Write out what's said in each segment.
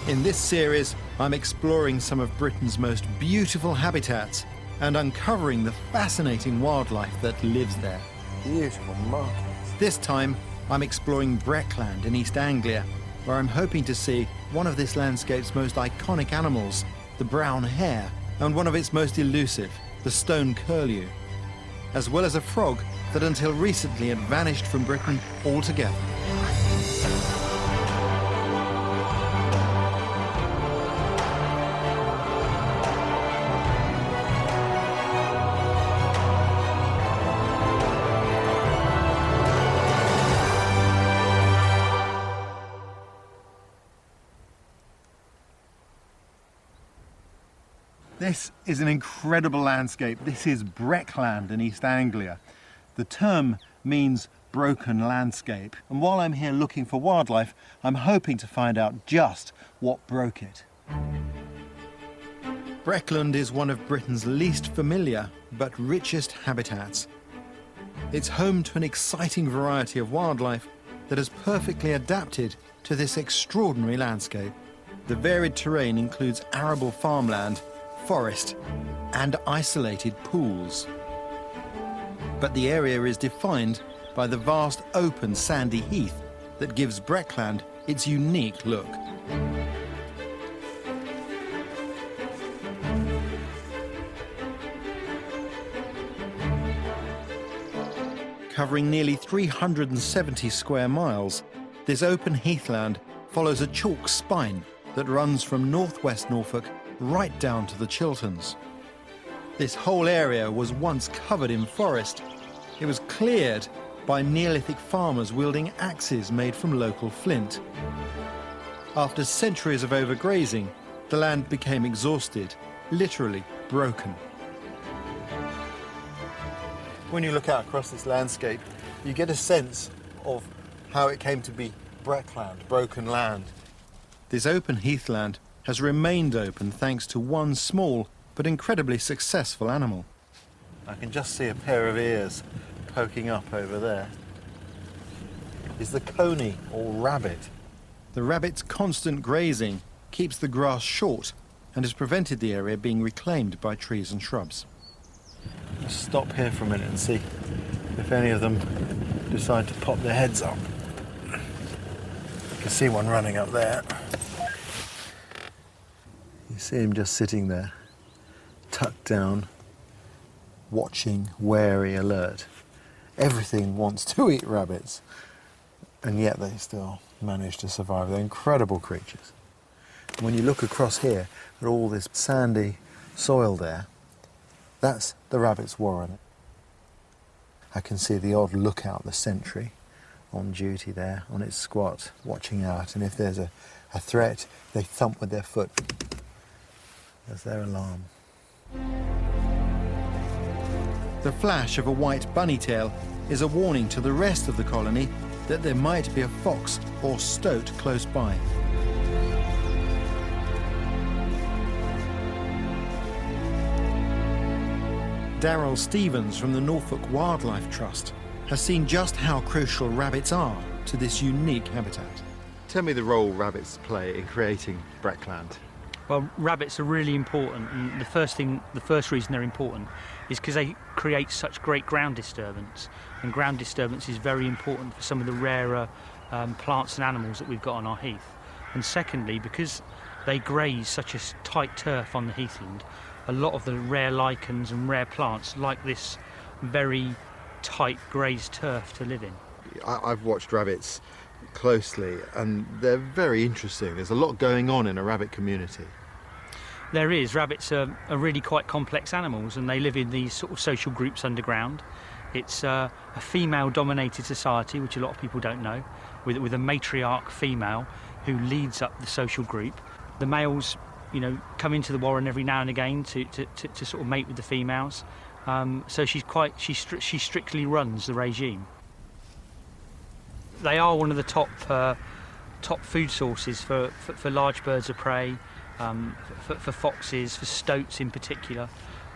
In this series, I'm exploring some of Britain's most beautiful habitats and uncovering the fascinating wildlife that lives there. Beautiful markets. This time, I'm exploring Breckland in East Anglia, where I'm hoping to see one of this landscape's most iconic animals, the brown hare, and one of its most elusive, the stone curlew, as well as a frog that until recently had vanished from Britain altogether. This is an incredible landscape. This is Breckland in East Anglia. The term means broken landscape, and while I'm here looking for wildlife, I'm hoping to find out just what broke it. Breckland is one of Britain's least familiar but richest habitats. It's home to an exciting variety of wildlife that has perfectly adapted to this extraordinary landscape. The varied terrain includes arable farmland, forest and isolated pools. But the area is defined by the vast open sandy heath that gives Breckland its unique look. Covering nearly 370 square miles, this open heathland follows a chalk spine that runs from northwest Norfolk right down to the Chilterns. This whole area was once covered in forest. It was cleared by Neolithic farmers wielding axes made from local flint. After centuries of overgrazing, the land became exhausted, literally broken. When you look out across this landscape, you get a sense of how it came to be Breckland, broken land. This open heathland has remained open thanks to one small but incredibly successful animal. I can just see a pair of ears poking up over there. Is the coney or rabbit. The rabbit's constant grazing keeps the grass short and has prevented the area being reclaimed by trees and shrubs. Let's stop here for a minute and see if any of them decide to pop their heads up. You can see one running up there. You see him just sitting there, tucked down, watching, wary, alert. Everything wants to eat rabbits, and yet they still manage to survive. They're incredible creatures. And when you look across here at all this sandy soil there, that's the rabbit's warren. I can see the odd lookout, the sentry, on duty there, on its squat, watching out, and if there's a threat, they thump with their foot as their alarm. The flash of a white bunny tail is a warning to the rest of the colony that there might be a fox or stoat close by. Darryl Stevens from the Norfolk Wildlife Trust has seen just how crucial rabbits are to this unique habitat. Tell me the role rabbits play in creating Breckland. Well, rabbits are really important, and the first reason they're important is because they create such great ground disturbance, and ground disturbance is very important for some of the rarer plants and animals that we've got on our heath. And secondly, because they graze such a tight turf on the heathland, a lot of the rare lichens and rare plants like this very tight grazed turf to live in. I've watched rabbits closely and they're very interesting. There's a lot going on in a rabbit community. There is. Rabbits are really quite complex animals, and they live in these sort of social groups underground. It's a female-dominated society, which a lot of people don't know, with a matriarch female who leads up the social group. The males, you know, come into the warren every now and again to sort of mate with the females. So she strictly runs the regime. They are one of the top food sources for large birds of prey, for foxes, for stoats in particular.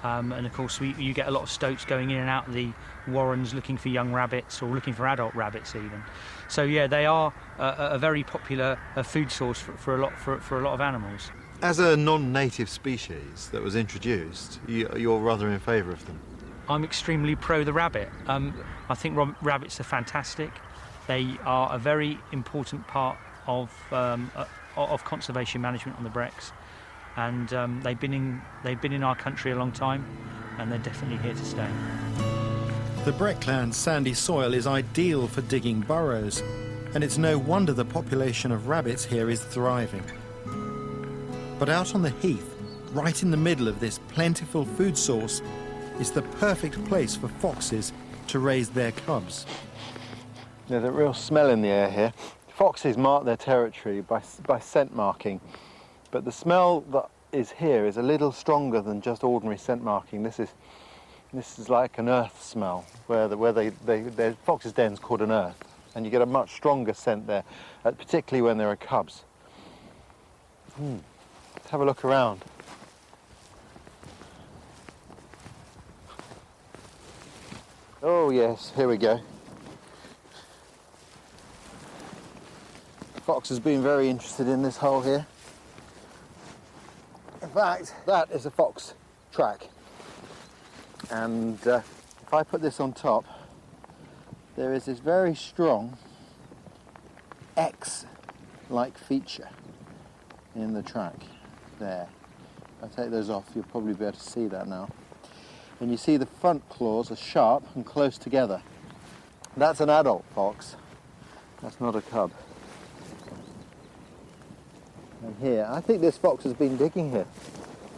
And of course you get a lot of stoats going in and out of the warrens looking for young rabbits or looking for adult rabbits even. So yeah, they are a very popular food source for a lot of animals. As a non-native species that was introduced, you're rather in favour of them. I'm extremely pro the rabbit. I think rabbits are fantastic. They are a very important part of conservation management on the Brecks, and they've been in our country a long time, and they're definitely here to stay. The Breckland's sandy soil is ideal for digging burrows, and it's no wonder the population of rabbits here is thriving. But out on the heath, right in the middle of this plentiful food source, is the perfect place for foxes to raise their cubs. There's a real smell in the air here. Foxes mark their territory by scent marking, but the smell that is here is a little stronger than just ordinary scent marking. This is like an earth smell, where the fox's den's called an earth, and you get a much stronger scent there, particularly when there are cubs. Let's have a look around. Oh yes, here we go. Fox has been very interested in this hole here. In fact, that is a fox track. And if I put this on top, there is this very strong X-like feature in the track there. If I take those off, you'll probably be able to see that now. And you see the front claws are sharp and close together. That's an adult fox. That's not a cub. And here, I think this fox has been digging here.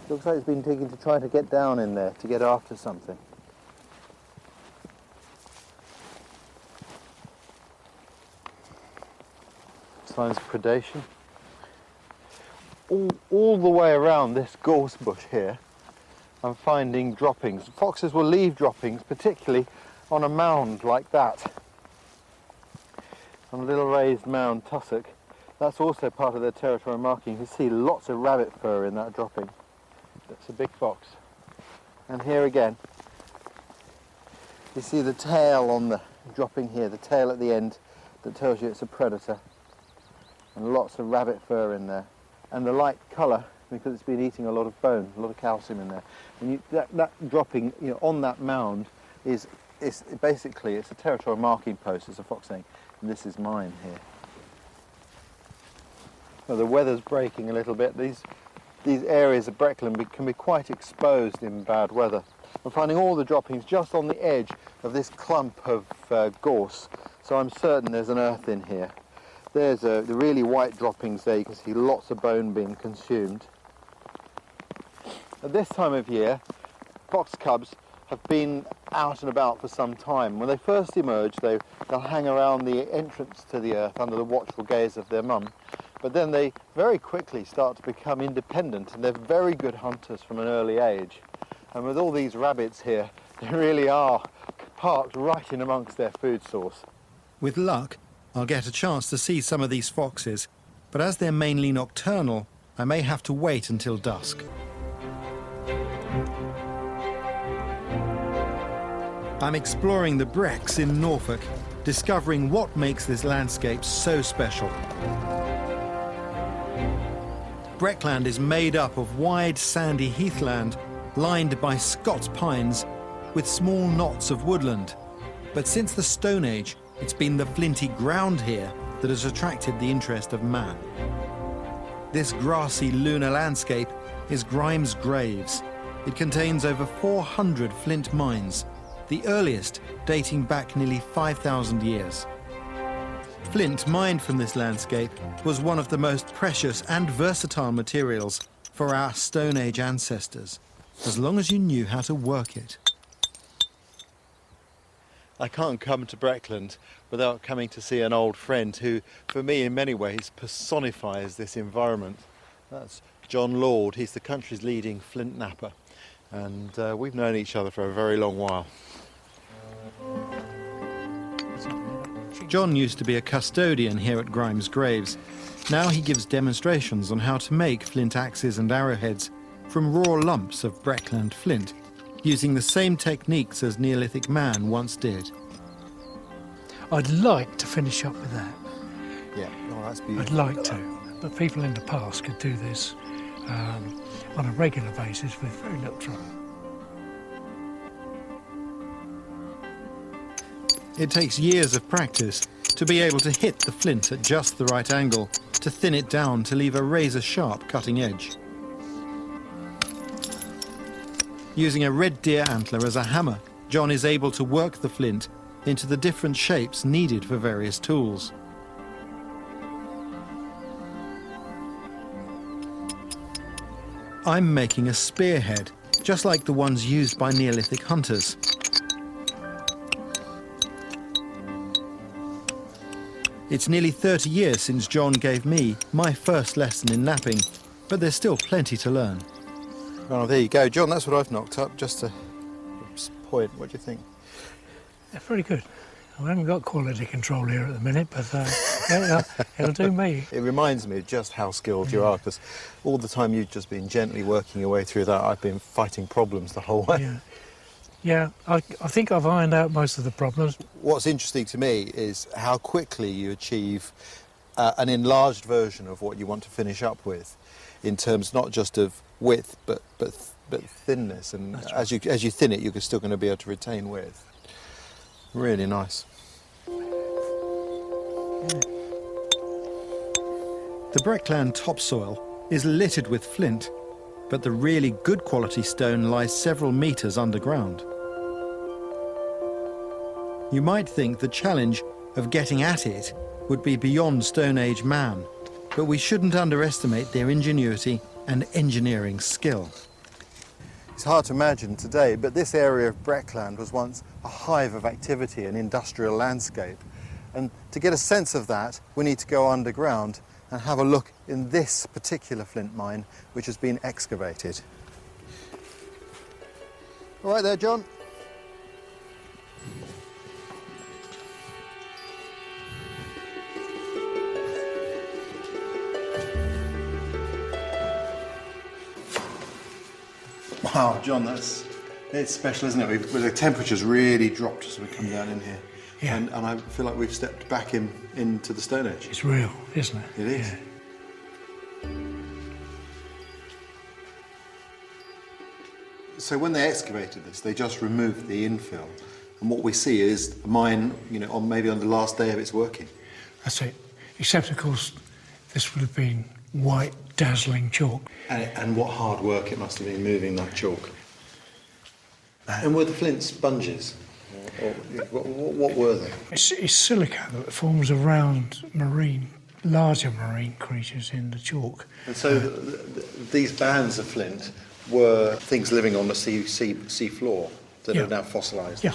Looks like it's been digging to try to get down in there, to get after something. Signs of predation. All the way around this gorse bush here, I'm finding droppings. Foxes will leave droppings, particularly on a mound like that. On a little raised mound tussock. That's also part of their territorial marking. You can see lots of rabbit fur in that dropping. That's a big fox. And here again, you see the tail on the dropping here, the tail at the end that tells you it's a predator. And lots of rabbit fur in there. And the light colour, because it's been eating a lot of bone, a lot of calcium in there. And that dropping, on that mound is basically, it's a territorial marking post, as a fox saying, and this is mine here. Well, the weather's breaking a little bit. These areas of Breckland can be quite exposed in bad weather. I'm finding all the droppings just on the edge of this clump of gorse, so I'm certain there's an earth in here. There's the really white droppings there. You can see lots of bone being consumed. At this time of year, fox cubs have been out and about for some time. When they first emerge, they'll hang around the entrance to the earth under the watchful gaze of their mum. But then they very quickly start to become independent, and they're very good hunters from an early age. And with all these rabbits here, they really are parked right in amongst their food source. With luck, I'll get a chance to see some of these foxes, but as they're mainly nocturnal, I may have to wait until dusk. I'm exploring the Brecks in Norfolk, discovering what makes this landscape so special. Breckland is made up of wide sandy heathland lined by Scots pines with small knots of woodland. But since the Stone Age, it's been the flinty ground here that has attracted the interest of man. This grassy lunar landscape is Grimes Graves. It contains over 400 flint mines, the earliest dating back nearly 5,000 years. Flint mined from this landscape was one of the most precious and versatile materials for our Stone Age ancestors, as long as you knew how to work it. I can't come to Breckland without coming to see an old friend who, for me, in many ways, personifies this environment. That's John Lord. He's the country's leading flint napper, and we've known each other for a very long while. John used to be a custodian here at Grimes Graves. Now he gives demonstrations on how to make flint axes and arrowheads from raw lumps of Breckland flint, using the same techniques as Neolithic man once did. I'd like to finish up with that. Yeah, oh, that's I'd beautiful. like to. But people in the past could do this on a regular basis with very little trouble. It takes years of practice to be able to hit the flint at just the right angle, to thin it down to leave a razor-sharp cutting edge. Using a red deer antler as a hammer, John is able to work the flint into the different shapes needed for various tools. I'm making a spearhead, just like the ones used by Neolithic hunters. It's nearly 30 years since John gave me my first lesson in knapping, but there's still plenty to learn. Oh, there you go, John. That's what I've knocked up. Just a point. What do you think? They're very good. I haven't got quality control here at the minute, but yeah, it'll do me. It reminds me of just how skilled you are, because all the time you've just been gently working your way through that, I've been fighting problems the whole way. Yeah, yeah. I think I've ironed out most of the problems. What's interesting to me is how quickly you achieve an enlarged version of what you want to finish up with, in terms not just of width but thinness. And That's as you thin it, you're still going to be able to retain width. Really nice. The Breckland topsoil is littered with flint, but the really good quality stone lies several meters underground. You might think the challenge of getting at it would be beyond Stone Age man, but we shouldn't underestimate their ingenuity and engineering skill. It's hard to imagine today, but this area of Breckland was once a hive of activity and industrial landscape. And to get a sense of that, we need to go underground and have a look in this particular flint mine, which has been excavated. All right there, John. Wow, John, it's special, isn't it? The temperature's really dropped as we come down in here. Yeah. And I feel like we've stepped back into the Stone Age. It's real, isn't it? It is. Yeah. So when they excavated this, they just removed the infill. And what we see is a mine, maybe on the last day of its working. That's it. Except, of course, this would have been white, dazzling chalk. And what hard work it must have been moving that chalk. And were the flint sponges? Or what were they? It's silica that forms around larger marine creatures in the chalk. And so these bands of flint were things living on the sea floor that are now fossilised. Yeah.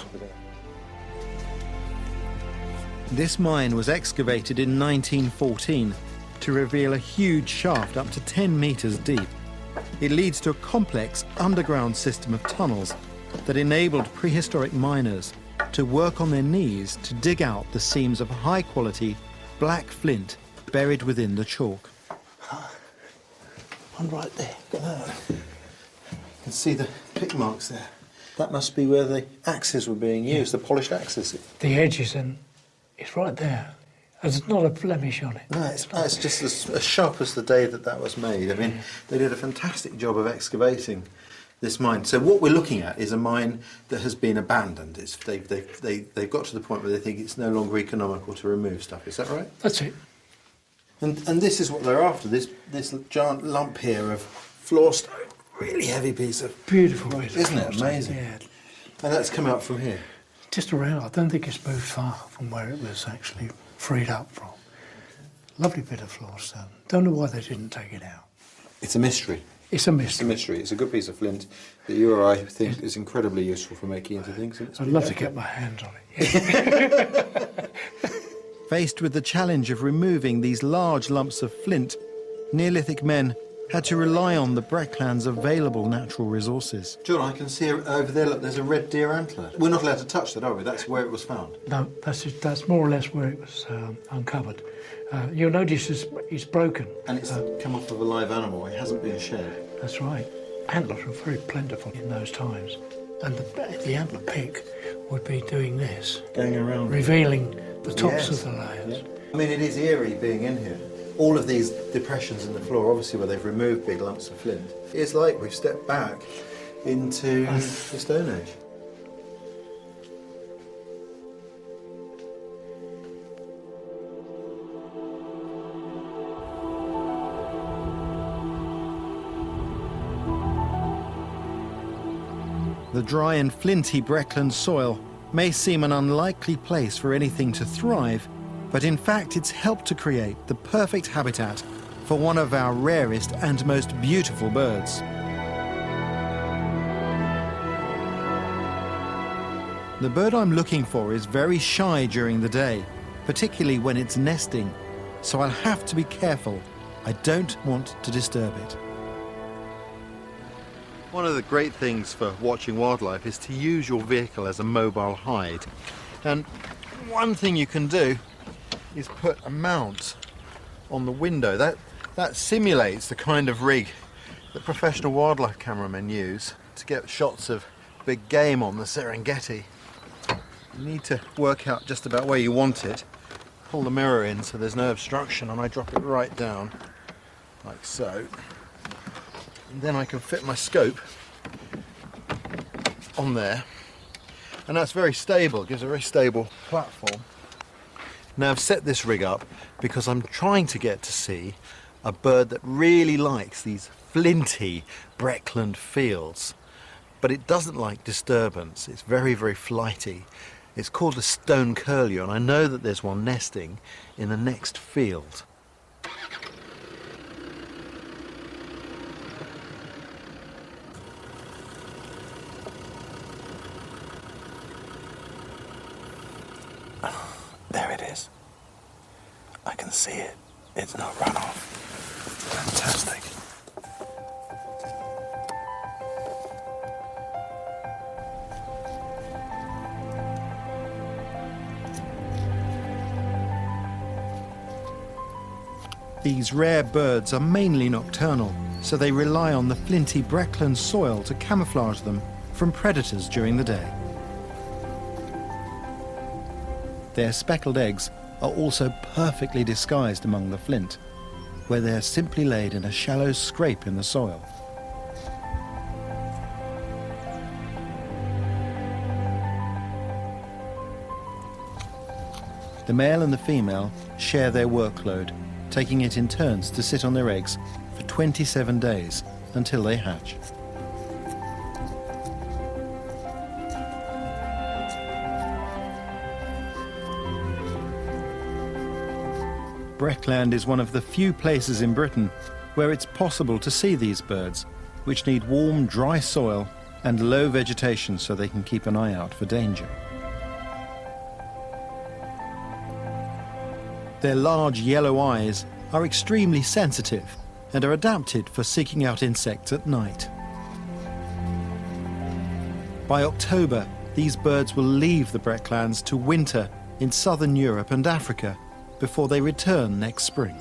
This mine was excavated in 1914 to reveal a huge shaft up to 10 meters deep. It leads to a complex underground system of tunnels that enabled prehistoric miners to work on their knees to dig out the seams of high-quality black flint buried within the chalk. One right there. Look at that. You can see the pick marks there. That must be where the axes were being used, the polished axes. The edges, and it's right there. There's not a blemish on it. No, it's just as sharp as the day that was made. I mean, they did a fantastic job of excavating this mine. So what we're looking at is a mine that has been abandoned. They've got to the point where they think it's no longer economical to remove stuff. Is that right? That's it. And this is what they're after. This giant lump here of floor stone, really heavy piece of Beautiful bit of isn't it floor amazing? stone, yeah. And that's come out from here. Just around. I don't think it's moved far from where it was actually freed up from. Lovely bit of floor stone. Don't know why they didn't take it out. It's a mystery. It's a It's a mystery. mystery. It's a good piece of flint that you or I think is incredibly useful for making into things. And it's I'd been love to okay. get my hands on it. Faced with the challenge of removing these large lumps of flint, Neolithic men had to rely on the Breckland's available natural resources. John, I can see over there, look, there's a red deer antler. We're not allowed to touch that, are we? That's where it was found. No, that's more or less where it was uncovered. You'll notice it's broken. And it's come off of a live animal. It hasn't been shed. That's right. Antlers were very plentiful in those times. and the antler pick would be doing this, Going around. revealing the tops Yes. of the layers. I mean, it is eerie being in here. All of these depressions in the floor, obviously where they've removed big lumps of flint, it's like we've stepped back into the Stone Age. The dry and flinty Breckland soil may seem an unlikely place for anything to thrive, but in fact it's helped to create the perfect habitat for one of our rarest and most beautiful birds. The bird I'm looking for is very shy during the day, particularly when it's nesting, so I'll have to be careful. I don't want to disturb it. One of the great things for watching wildlife is to use your vehicle as a mobile hide. And one thing you can do is put a mount on the window. That simulates the kind of rig that professional wildlife cameramen use to get shots of big game on the Serengeti. You need to work out just about where you want it. Pull the mirror in so there's no obstruction, and I drop it right down, like so. And then I can fit my scope on there, and that's very stable, gives a very stable platform. Now I've set this rig up because I'm trying to get to see a bird that really likes these flinty Breckland fields, but it doesn't like disturbance. It's very, very flighty. It's called a stone curlew, and I know that there's one nesting in the next field. There it is. I can see it. It's not run off. Fantastic. These rare birds are mainly nocturnal, so they rely on the flinty Breckland soil to camouflage them from predators during the day. Their speckled eggs are also perfectly disguised among the flint, where they're simply laid in a shallow scrape in the soil. The male and the female share their workload, taking it in turns to sit on their eggs for 27 days until they hatch. Breckland is one of the few places in Britain where it's possible to see these birds, which need warm, dry soil and low vegetation so they can keep an eye out for danger. Their large yellow eyes are extremely sensitive and are adapted for seeking out insects at night. By October, these birds will leave the Brecklands to winter in southern Europe and Africa before they return next spring.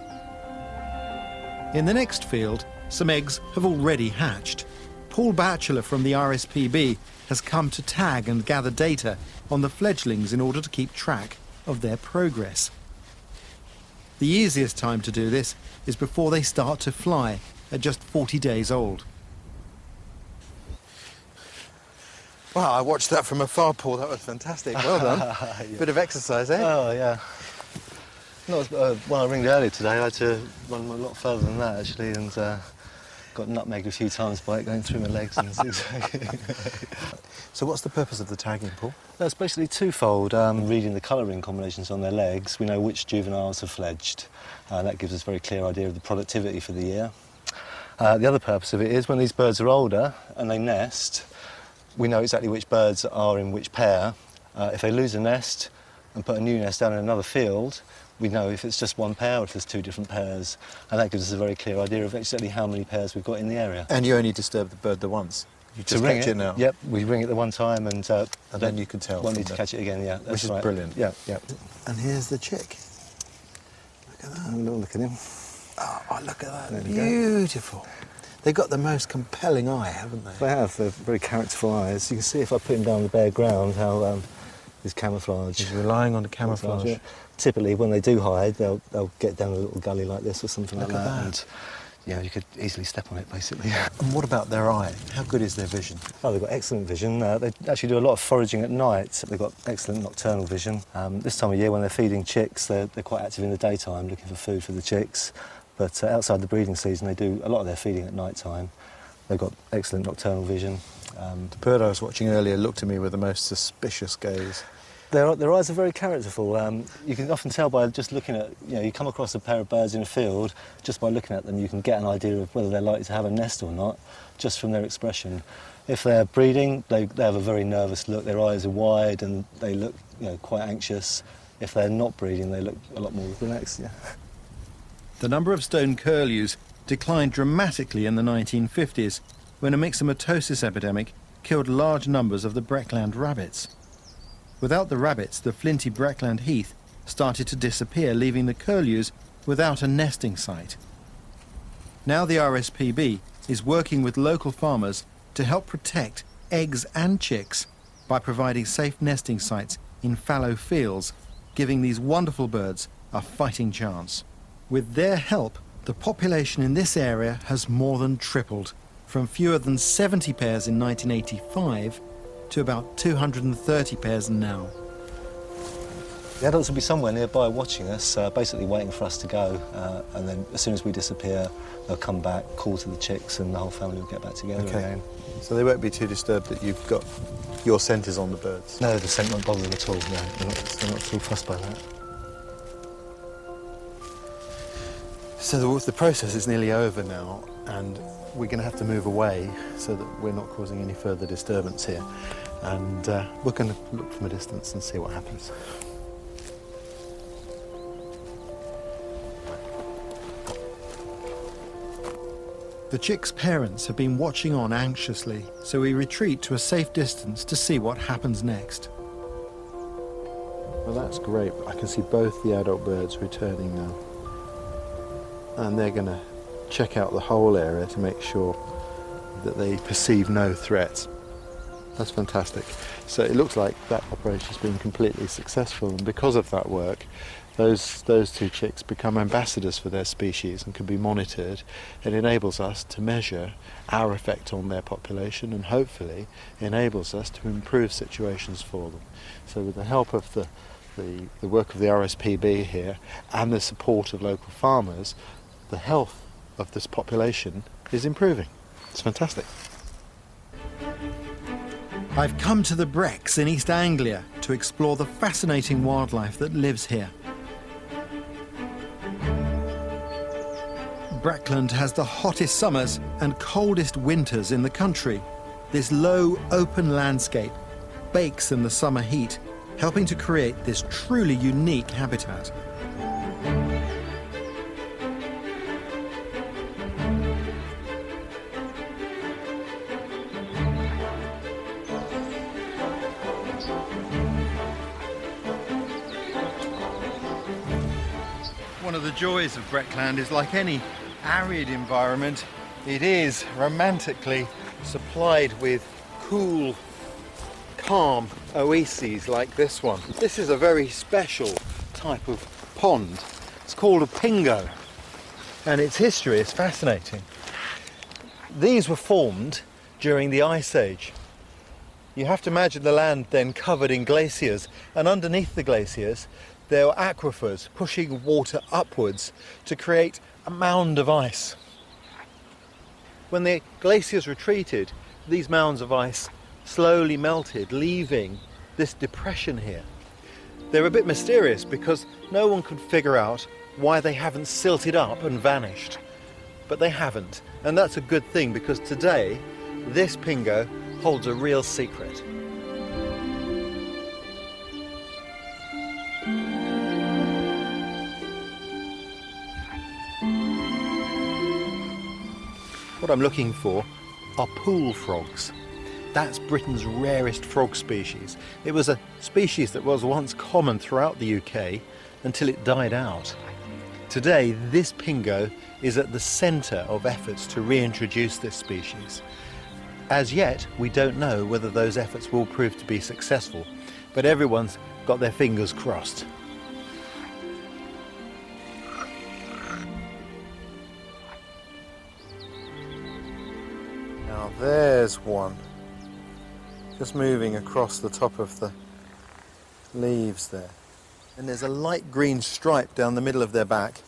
In the next field, some eggs have already hatched. Paul Batchelor from the RSPB has come to tag and gather data on the fledglings in order to keep track of their progress. The easiest time to do this is before they start to fly at just 40 days old. Wow, I watched that from afar, Paul. That was fantastic. Well done. Yeah. Bit of exercise, eh? Oh, yeah. Not when I ringed earlier today, I had to run a lot further than that, actually, and got nutmegged a few times by it going through my legs. And So what's the purpose of the tagging, Paul? That's basically twofold. Reading the colouring combinations on their legs, we know which juveniles have fledged. That gives us a very clear idea of the productivity for the year. The other purpose of it is when these birds are older and they nest, we know exactly which birds are in which pair. If they lose a nest and put a new nest down in another field, we know if it's just one pair or if there's two different pairs, and that gives us a very clear idea of exactly how many pairs we've got in the area. And you only disturb the bird the once? You just ring catch it now? Yep, we ring it the one time and then you can tell. Won't need to catch it again, yeah. That's Which is right. brilliant. Yeah, yeah. And here's the chick. Look at that. Have a little look at him. Oh, look at that. There we go. Beautiful. They've got the most compelling eye, haven't they? They have. They're very characterful eyes. You can see if I put him down on the bare ground how his camouflage. He's relying on the camouflage. Yeah. Typically, when they do hide, they'll get down a little gully like this or something Look like at that. that. And, yeah, you could easily step on it, basically. And what about their eye? How good is their vision? Oh, they've got excellent vision. They actually do a lot of foraging at night. They've got excellent nocturnal vision. This time of year, when they're feeding chicks, they're quite active in the daytime, looking for food for the chicks. But outside the breeding season, they do a lot of their feeding at night time. They've got excellent nocturnal vision. The bird I was watching earlier looked at me with the most suspicious gaze. Their eyes are very characterful. You can often tell by just looking at, you come across a pair of birds in a field, just by looking at them you can get an idea of whether they're likely to have a nest or not, just from their expression. If they're breeding, they have a very nervous look, their eyes are wide and they look quite anxious. If they're not breeding, they look a lot more relaxed. Yeah. The number of stone curlews declined dramatically in the 1950s when a myxomatosis epidemic killed large numbers of the Breckland rabbits. Without the rabbits, the flinty Breckland heath started to disappear, leaving the curlews without a nesting site. Now the RSPB is working with local farmers to help protect eggs and chicks by providing safe nesting sites in fallow fields, giving these wonderful birds a fighting chance. With their help, the population in this area has more than tripled, from fewer than 70 pairs in 1985 to about 230 pairs now. The adults will be somewhere nearby watching us, basically waiting for us to go, and then as soon as we disappear, they'll come back, call to the chicks, and the whole family will get back together again. So they won't be too disturbed that you've got your scent is on the birds? No, the scent won't bother them at all, no. They're not at all fussed by that. So the process is nearly over now, and we're going to have to move away so that we're not causing any further disturbance here. And we're going to look from a distance and see what happens. The chicks' parents have been watching on anxiously, so we retreat to a safe distance to see what happens next. Well, that's great. I can see both the adult birds returning now. And they're going to check out the whole area to make sure that they perceive no threats. That's fantastic. So it looks like that operation has been completely successful, and because of that work, those two chicks become ambassadors for their species and can be monitored. It enables us to measure our effect on their population and hopefully enables us to improve situations for them. So with the help of the work of the RSPB here and the support of local farmers, the health of this population is improving. It's fantastic. I've come to the Brecks in East Anglia to explore the fascinating wildlife that lives here. Breckland has the hottest summers and coldest winters in the country. This low, open landscape bakes in the summer heat, helping to create this truly unique habitat. One of the joys of Breckland is, like any arid environment, it is romantically supplied with cool, calm oases like this one. This is a very special type of pond. It's called a pingo, and its history is fascinating. These were formed during the Ice Age. You have to imagine the land then covered in glaciers, and underneath the glaciers there were aquifers pushing water upwards to create a mound of ice. When the glaciers retreated, these mounds of ice slowly melted, leaving this depression here. They're a bit mysterious because no one could figure out why they haven't silted up and vanished. But they haven't, and that's a good thing because today this pingo holds a real secret. What I'm looking for are pool frogs. That's Britain's rarest frog species. It was a species that was once common throughout the UK until it died out. Today, this pingo is at the centre of efforts to reintroduce this species. As yet, we don't know whether those efforts will prove to be successful, but everyone's got their fingers crossed. Now there's one, just moving across the top of the leaves there. And there's a light green stripe down the middle of their back,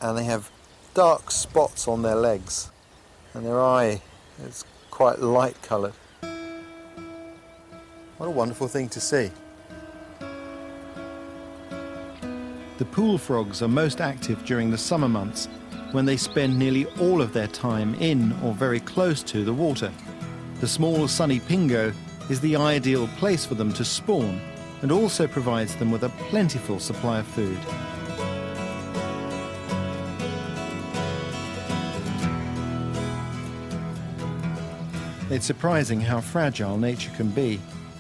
and they have dark spots on their legs, and their eye is quite light coloured. What a wonderful thing to see. The pool frogs are most active during the summer months, when they spend nearly all of their time in or very close to the water. The small sunny pingo is the ideal place for them to spawn, and also provides them with a plentiful supply of food. It's surprising how fragile nature can be.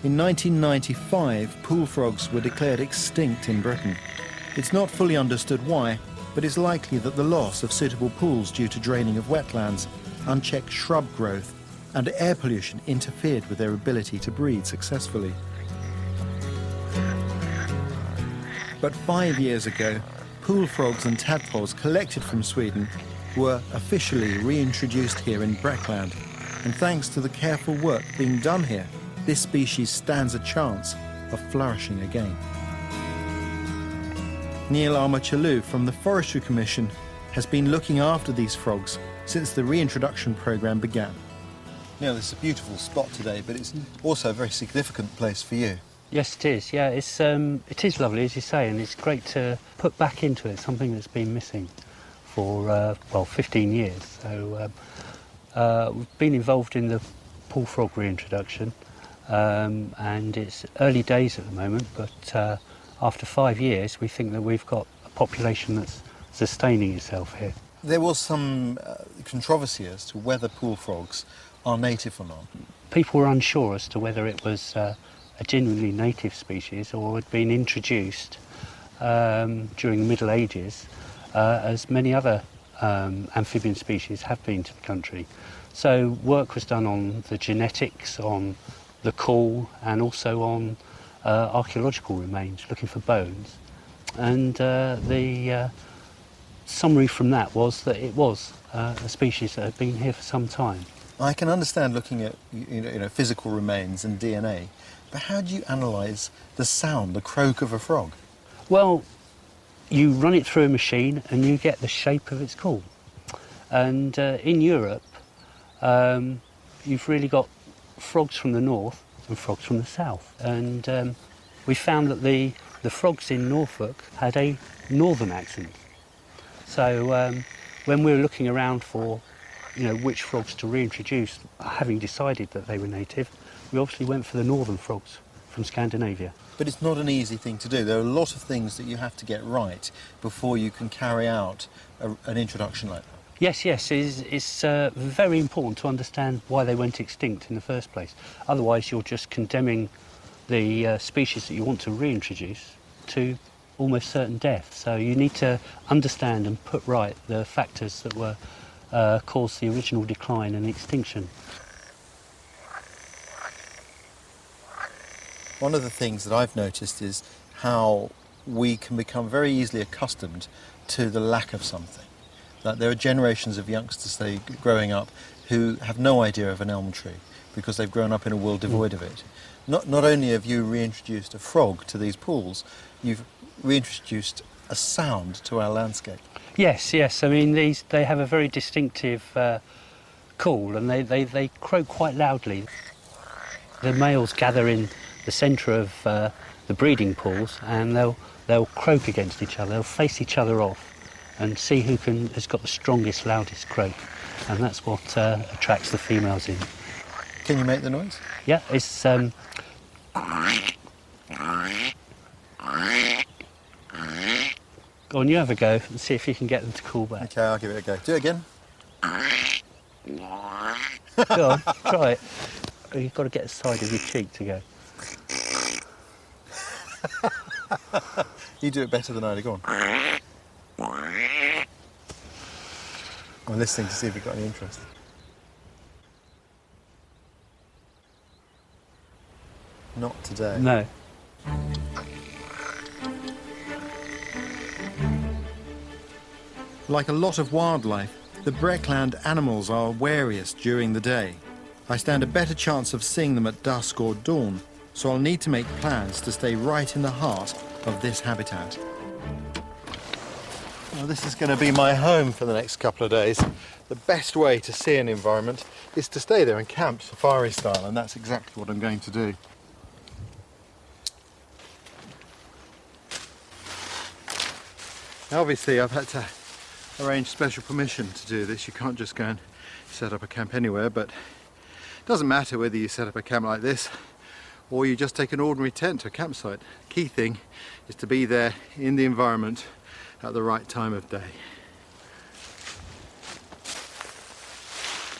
In 1995, pool frogs were declared extinct in Britain. It's not fully understood why, but it's likely that the loss of suitable pools due to draining of wetlands, unchecked shrub growth, and air pollution interfered with their ability to breed successfully. But 5 years ago, pool frogs and tadpoles collected from Sweden were officially reintroduced here in Breckland, and thanks to the careful work being done here, this species stands a chance of flourishing again. Neil Armachalou from the Forestry Commission has been looking after these frogs since the reintroduction programme began. Neil, this is a beautiful spot today, but it's also a very significant place for you. Yes, it is. Yeah, it is lovely, as you say, and it's great to put back into it something that's been missing for, well, 15 years. So we've been involved in the pool frog reintroduction, and it's early days at the moment, but after 5 years, we think that we've got a population that's sustaining itself here. There was some controversy as to whether pool frogs are native or not. People were unsure as to whether it was a genuinely native species or had been introduced during the Middle Ages, as many other amphibian species have been to the country. So work was done on the genetics, on the call, and also on archaeological remains, looking for bones. And the summary from that was that it was a species that had been here for some time. I can understand looking at physical remains and DNA, but how do you analyse the sound, the croak of a frog? Well, you run it through a machine and you get the shape of its call. And in Europe, you've really got frogs from the north and frogs from the south. And we found that the frogs in Norfolk had a northern accent. So when we were looking around for which frogs to reintroduce, having decided that they were native, we obviously went for the northern frogs from Scandinavia. But it's not an easy thing to do. There are a lot of things that you have to get right before you can carry out an introduction like that. Yes, it's very important to understand why they went extinct in the first place. Otherwise, you're just condemning the species that you want to reintroduce to almost certain death. So you need to understand and put right the factors that were caused the original decline and extinction. One of the things that I've noticed is how we can become very easily accustomed to the lack of something. That there are generations of youngsters, say, growing up who have no idea of an elm tree because they've grown up in a world devoid of it. Not only have you reintroduced a frog to these pools, you've reintroduced a sound to our landscape. Yes. I mean, they have a very distinctive call, and they croak quite loudly. The males gather in the centre of the breeding pools, and they'll croak against each other. They'll face each other off and see who has got the strongest, loudest croak, and that's what attracts the females in. Can you make the noise? Yeah, it's Go on, you have a go and see if you can get them to call back. Okay, I'll give it a go. Do it again. Go on, try it. Oh, you've got to get the side of your cheek to go. You do it better than I do. Go on. I'm listening to see if you've got any interest. Not today. No. Like a lot of wildlife, the Breckland animals are wariest during the day. I stand a better chance of seeing them at dusk or dawn, so I'll need to make plans to stay right in the heart of this habitat. Well, this is going to be my home for the next couple of days. The best way to see an environment is to stay there and camp safari style, and that's exactly what I'm going to do. Now, obviously, I've had to arrange special permission to do this. You can't just go and set up a camp anywhere, but it doesn't matter whether you set up a camp like this or you just take an ordinary tent to a campsite. The key thing is to be there in the environment at the right time of day.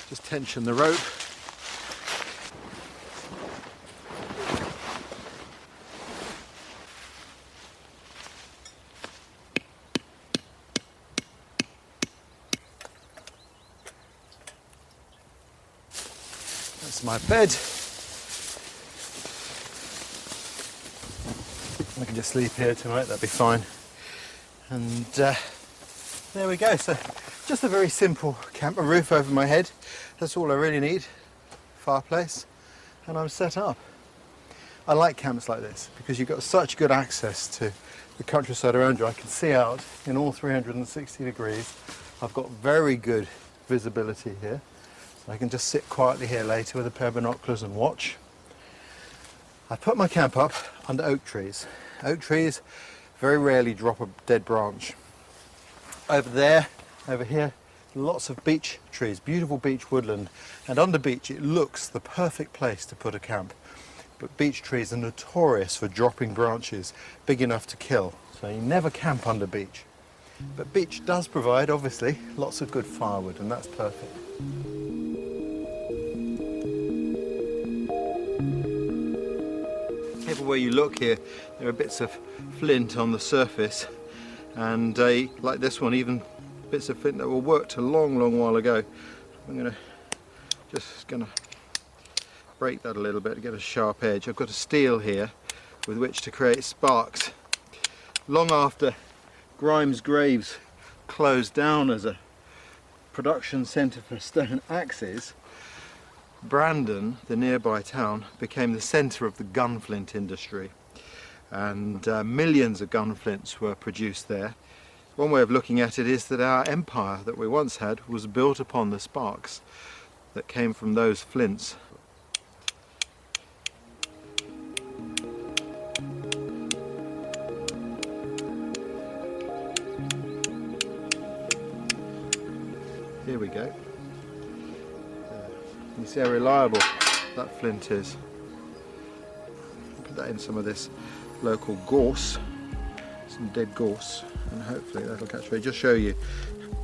Just tension the rope. That's my bed. I can just sleep here tonight, that'd be fine. And there we go. So just a very simple camp, a roof over my head. That's all I really need. Fireplace, and I'm set up. I like camps like this because you've got such good access to the countryside around you. I can see out in all 360 degrees. I've got very good visibility here. I can just sit quietly here later with a pair of binoculars and watch. I put my camp up under oak trees. Oak trees very rarely drop a dead branch. Over there, over here, lots of beech trees, beautiful beech woodland, and under beech it looks the perfect place to put a camp. But beech trees are notorious for dropping branches big enough to kill, so you never camp under beech. But beech does provide, obviously, lots of good firewood, and that's perfect. Everywhere you look here, there are bits of flint on the surface, and like this one, even bits of flint that were worked a long, long while ago. I'm just gonna break that a little bit to get a sharp edge. I've got a steel here with which to create sparks. Long after Grimes Graves closed down as a production centre for stone axes, Brandon, the nearby town, became the centre of the gunflint industry, and millions of gunflints were produced there. One way of looking at it is that our empire that we once had was built upon the sparks that came from those flints. Here we go. You see how reliable that flint is. Put that in some of this local gorse, some dead gorse, and hopefully that'll catch fire. Just show you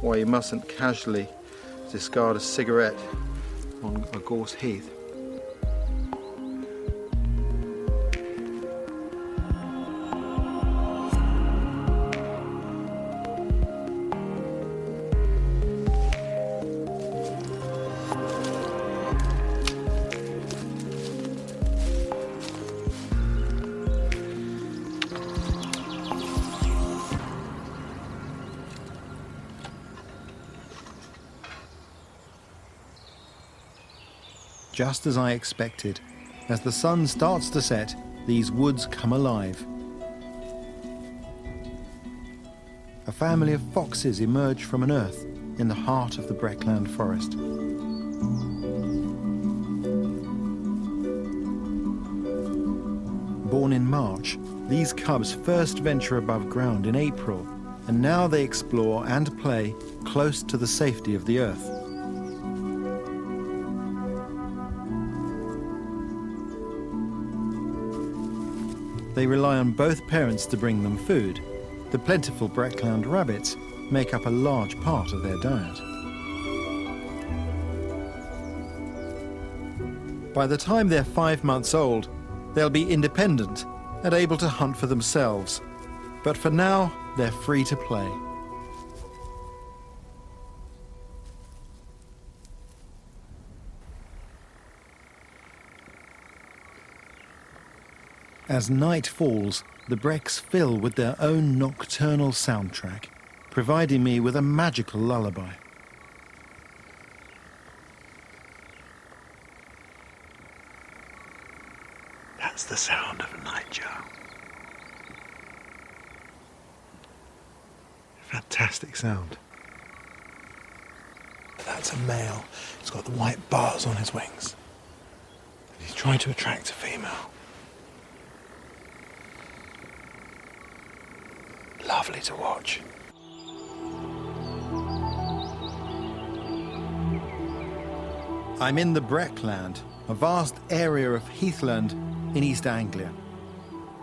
why you mustn't casually discard a cigarette on a gorse heath. Just as I expected, as the sun starts to set, these woods come alive. A family of foxes emerge from an earth in the heart of the Breckland forest. Born in March, these cubs first venture above ground in April, and now they explore and play close to the safety of the earth. They rely on both parents to bring them food. The plentiful Breckland rabbits make up a large part of their diet. By the time they're 5 months old, they'll be independent and able to hunt for themselves. But for now, they're free to play. As night falls, the Brecks fill with their own nocturnal soundtrack, providing me with a magical lullaby. That's the sound of a nightjar. Fantastic sound. That's a male. He's got the white bars on his wings. And he's trying to attract a female. Lovely to watch. I'm in the Breckland, a vast area of heathland in East Anglia.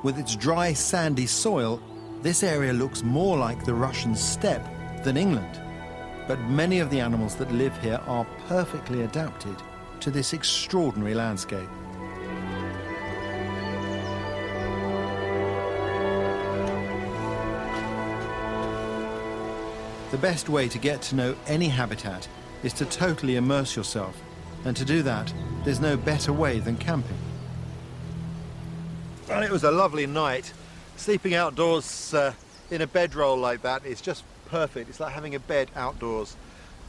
With its dry, sandy soil, this area looks more like the Russian steppe than England. But many of the animals that live here are perfectly adapted to this extraordinary landscape. The best way to get to know any habitat is to totally immerse yourself, and to do that, there's no better way than camping. Well, it was a lovely night. Sleeping outdoors in a bedroll like that is just perfect. It's like having a bed outdoors.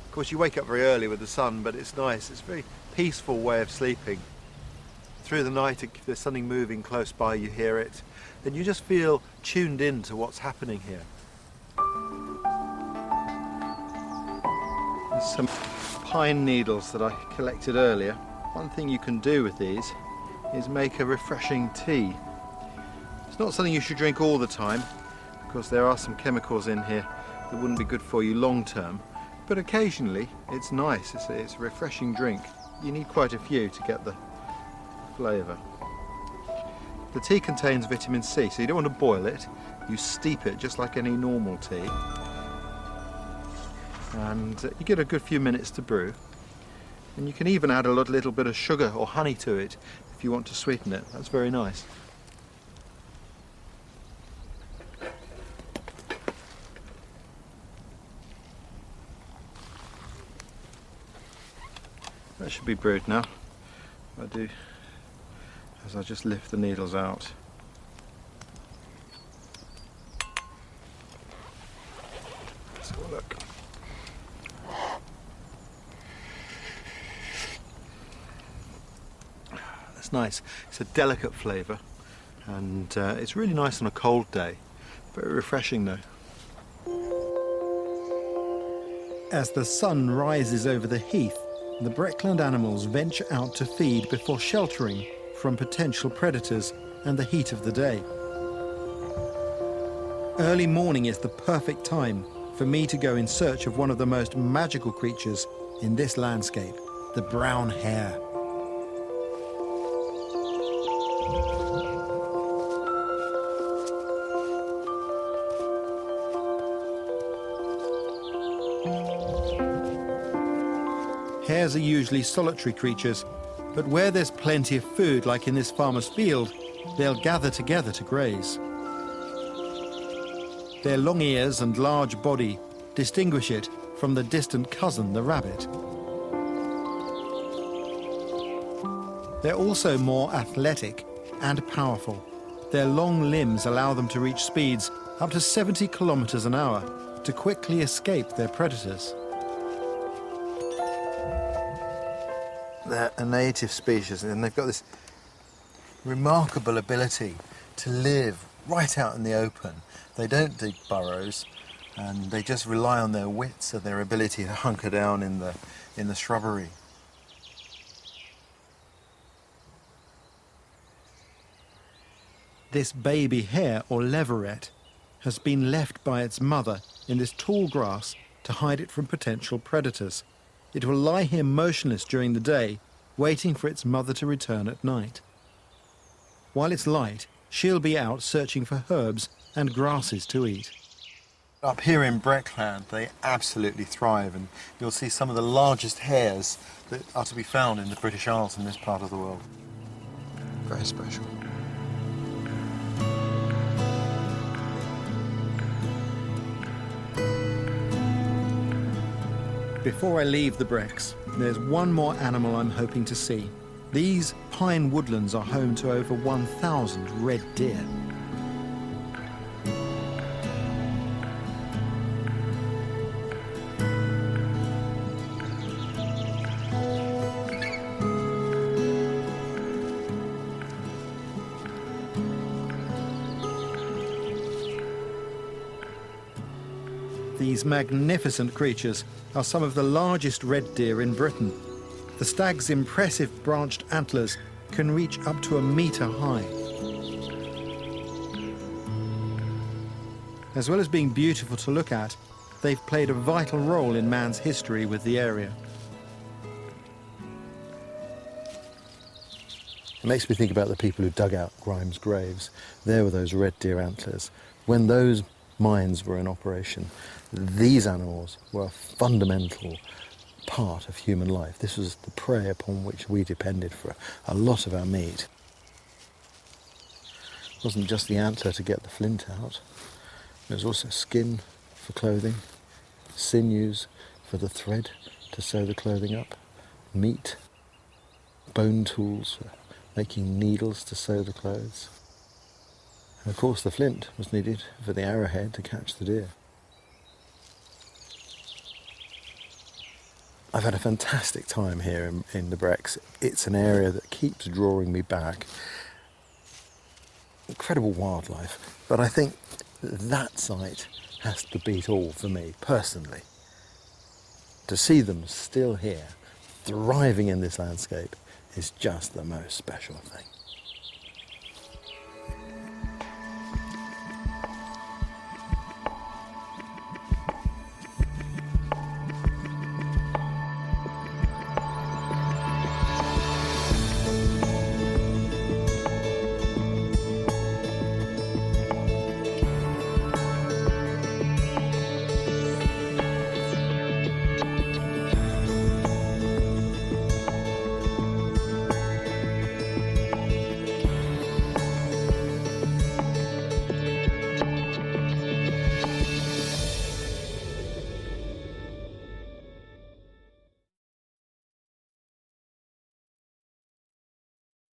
Of course, you wake up very early with the sun, but it's nice. It's a very peaceful way of sleeping. Through the night, if there's something moving close by, you hear it, and you just feel tuned in to what's happening here. There's some pine needles that I collected earlier. One thing you can do with these is make a refreshing tea. It's not something you should drink all the time, because there are some chemicals in here that wouldn't be good for you long term, but occasionally it's nice. It's a refreshing drink. You need quite a few to get the flavour. The tea contains vitamin C, so you don't want to boil it. You steep it just like any normal tea, and you get a good few minutes to brew. And you can even add a little bit of sugar or honey to it if you want to sweeten it. That's very nice. That should be brewed now. What I do is I just lift the needles out. Let's have a look. That's nice. It's a delicate flavour, and it's really nice on a cold day. Very refreshing though. As the sun rises over the heath, the Breckland animals venture out to feed before sheltering from potential predators and the heat of the day. Early morning is the perfect time for me to go in search of one of the most magical creatures in this landscape, the brown hare. Hares are usually solitary creatures, but where there's plenty of food, like in this farmer's field, they'll gather together to graze. Their long ears and large body distinguish it from the distant cousin, the rabbit. They're also more athletic and powerful. Their long limbs allow them to reach speeds up to 70 kilometers an hour to quickly escape their predators. They're a native species, and they've got this remarkable ability to live right out in the open. They don't dig burrows, and they just rely on their wits and their ability to hunker down in the shrubbery. This baby hare, or leveret, has been left by its mother in this tall grass to hide it from potential predators. It will lie here motionless during the day, waiting for its mother to return at night. While it's light, she'll be out searching for herbs and grasses to eat. Up here in Breckland, they absolutely thrive, and you'll see some of the largest hares that are to be found in the British Isles in this part of the world. Very special. Before I leave the Brecks, there's one more animal I'm hoping to see. These pine woodlands are home to over 1,000 red deer. These magnificent creatures are some of the largest red deer in Britain. The stag's impressive branched antlers can reach up to 1 metre high. As well as being beautiful to look at, they've played a vital role in man's history with the area. It makes me think about the people who dug out Grimes' graves. There were those red deer antlers. When those mines were in operation, these animals were a fundamental part of human life. This was the prey upon which we depended for a lot of our meat. It wasn't just the antler to get the flint out. There was also skin for clothing, sinews for the thread to sew the clothing up, meat, bone tools for making needles to sew the clothes. And of course the flint was needed for the arrowhead to catch the deer. I've had a fantastic time here in the Brecks. It's an area that keeps drawing me back. Incredible wildlife, but I think that site has to beat all for me, personally. To see them still here, thriving in this landscape, is just the most special thing.